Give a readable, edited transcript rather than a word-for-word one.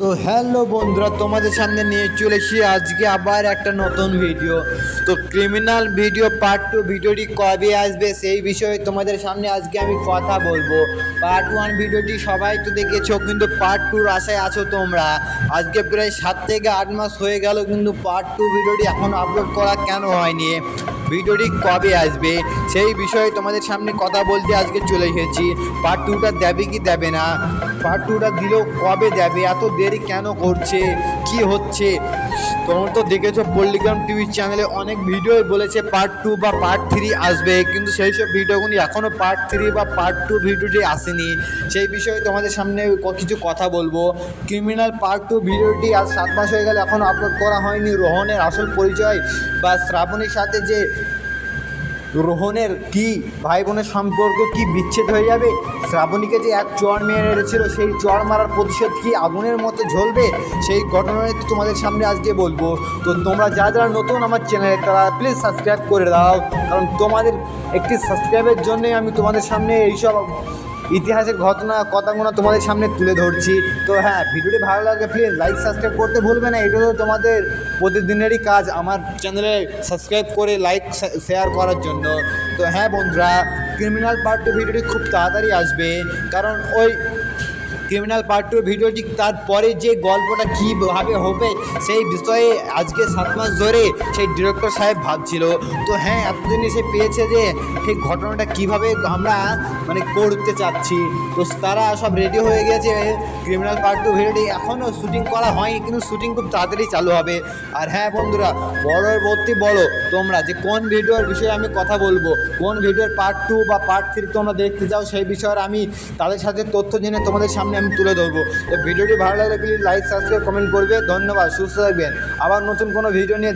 তো হ্যালো বন্ধুরা, তোমাদের সামনে নিয়ে চলে এসেছি আজকে আবার একটা নতুন ভিডিও। তো ক্রিমিনাল ভিডিও পার্ট 2 ভিডিওটি কবে আসবে সেই বিষয়ে তোমাদের সামনে আজকে আমি কথা বলবো। পার্ট 1 ভিডিওটি সবাই তো দেখেছো, কিন্তু পার্ট 2 আশায় আছো তোমরা। আজকে প্রায় 7 থেকে 8 মাস হয়ে গেল, কিন্তু পার্ট 2 ভিডিওটি এখন আপলোড করা কেন হয়নি, ভিডিওটি কবে আসবে সেই বিষয়ে তোমাদের সামনে কথা বলতে আজকে চলে এসেছি। পার্ট 2টা দেবে কি দেবে না, পার্ট 2টা দিলেও কবে দেবে, এত দেরি কেন করছে, কি হচ্ছে। তোমরা তো দেখেছো পল্লিগ্রাম টিভি চ্যানেলে অনেক ভিডিওই বলেছে পার্ট 2 বা পার্ট 3 আসবে, কিন্তু সেই সব ভিডিওগুলি এখনও পার্ট 3 বা পার্ট 2 ভিডিওটি আসেনি। সেই বিষয়ে তোমাদের সামনে কিছু কথা বলবো। ক্রিমিনাল পার্ট 2 ভিডিওটি আজ 7 মাস হয়ে গেলে এখনও আপলোড করা হয়নি। রোহনের আসল পরিচয় বা শ্রাবণীর সাথে যে রোহনের কি ভাই বোনের সম্পর্ক কি বিচ্ছেদ হয়ে যাবে, শ্রাবণীকে যে এক চড় মেরেছিল সেই চড় মারার প্রতিশোধ কি আগুনের মতো জ্বলবে, সেই ঘটনায় তোমাদের সামনে আজকে বলবো। তো তোমরা যারা যারা নতুন আমার চ্যানেলে তারা প্লিজ সাবস্ক্রাইব করে দাও, কারণ তোমাদের একটি সাবস্ক্রাইবের জন্যই আমি তোমাদের সামনে এইসব ইতিহাসের কথাগুলো তোমাদের সামনে তুলে ধরছি। তো হ্যাঁ, ভিডিওটি ভালো লাগলে প্লিজ লাইক সাবস্ক্রাইব করতে ভুলবে না। এটা তো তোমাদের প্রতিদিনেরই কাজ আমার চ্যানেলে সাবস্ক্রাইব করে লাইক শেয়ার করার জন্য। তো হ্যাঁ বন্ধুরা, ক্রিমিনাল পার্ট 2 ভিডিওটি খুব তাড়াতাড়ি আসবে, কারণ ওই ক্রিমিনাল পার্ট 2 ভিডিওটি তারপরে যে গল্পটা কীভাবে হবে সেই বিষয়ে আজকে 7 মাস ধরে সেই ডিরেক্টর সাহেব ভাবছিল। তো হ্যাঁ, এতদিন এসে পেয়েছে যে সেই ঘটনাটা কীভাবে আমরা করতে চাচ্ছি। তো তারা সব রেডি হয়ে গেছে। ক্রিমিনাল পার্ট 2 ভিডিওটি এখনও শুটিং করা হয়নি, কিন্তু শুটিং খুব তাড়াতাড়ি চালু হবে। আর হ্যাঁ বন্ধুরা, পরবর্তী বলো তোমরা যে কোন ভিডিওর বিষয়ে আমি কথা বলবো, কোন ভিডিওর পার্ট 2 বা পার্ট 3 তোমরা দেখতে চাও, সেই বিষয়ে আমি তাদের সাথে তথ্য জেনে তোমাদের সামনে আমি তুলে ধরবো। তো ভিডিওটি ভালো লাগলে প্লিজ লাইক সাবস্ক্রাইব কমেন্ট করবে। ধন্যবাদ, সুস্থ থাকবেন। আবার নতুন কোনো ভিডিও নিয়ে